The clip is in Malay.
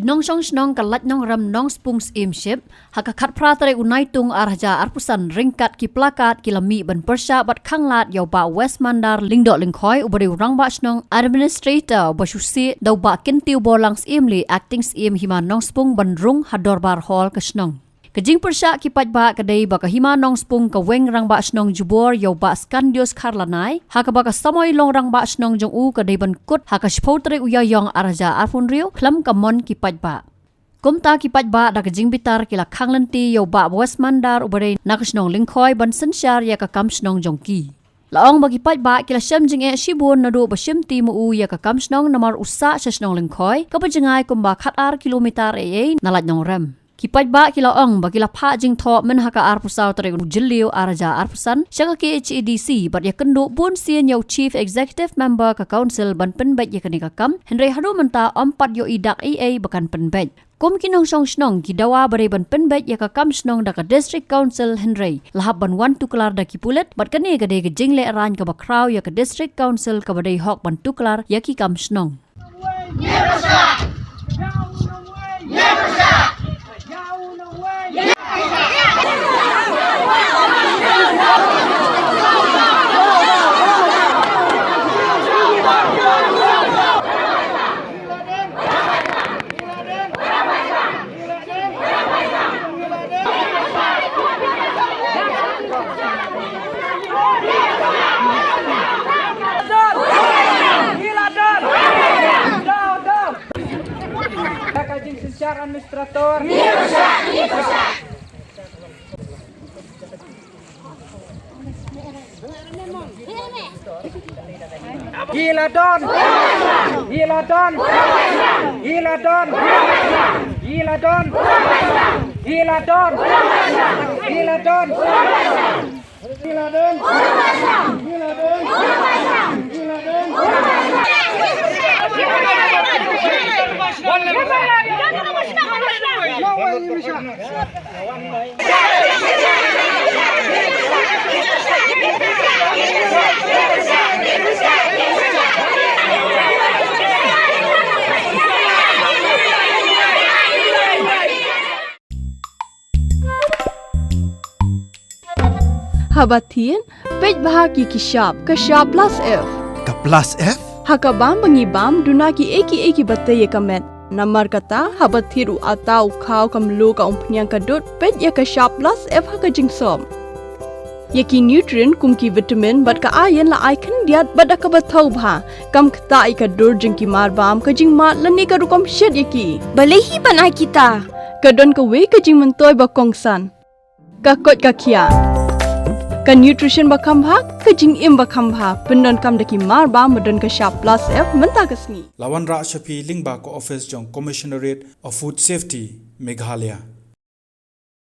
nong Shnong ka Laitnongrem nong spung steamship haka khat pratare unai tung arja arpusan ringkat ki plakat ki lami ban persha bat khanglat yau ba West Mandar lingdo lingkhoi ubari Rangbah Shnong administrator basusi dau ba kintiu bolang steamli acting steam Hima nong spung ban rung hadorbar hall ka Shnong Kajing persya ki Paidbah kadai baka Hima nong spung ka weng Rangbah Shnong jubor yau ba skandios karlanai haka baka samoy long Rangbah Shnong jong u kadai ban kut haka shpoutre uyayong araja arfunrio klam kamon ki Paidbah Kumta ki Paidbah da kajing bitar kila khanglanti yau ba West Mandar ubare nak Shnong lingkhoi ban sensyar ya ka kam Shnong jongki Laong bagi Paidbah kila syam jing shibun nadu ba syam ti mu ya ka kam Shnong namar usa sa Shnong lingkhoi ka bajengai kumba khatar kilometer na Laitnongrem Ki Paidbah kila ong bagi la pha jing tho men haka arpusau tere jilliu araja arpusan syaka ki HEDC bat ya kendu bun sien yau chief executive member ka council ban penbet ya kanika kam Henry hadu menta ompat yo idak AA bakan penbet Kum kinong Shnong ki dawa bare ban penbet ya ka kam Shnong da ka district council Henry lahap ban wan tuklar da ki Pulit bat kane ka de ka jingle aran ka bakraw ya ka district council ka badai hok ban tuklar ya ki kam Shnong Secara administrator Gila don Gila don Gila don Gila don Gila don Gila don Gila don Gila don Gila don Habatin, Paidbah ki kishap plus F. Ka plus F? Hakabam bangibam dunaki eki batai kamet. Namar kata habathiru atau khau kamlu ka umpnyang kadut pet ya kishap plus F haka jingsom. Yaki nutrient kumki vitamin bat ka iron la ikan diat bat ka bathau bha kam khta ka dur jingki marbam ka jingma lani ka rukom shed yaki. Balehi banai kita. Kadon ka we ka jing mentoy ba kongsan. Ka kot ka kia. Ka nutrition ba khambha ka jing im ba khambha pendon kam daki marba madon ka sharp plus F menta kasni Lawan Ra Shapi Lingba ko office jong commissionerate of food safety Meghalaya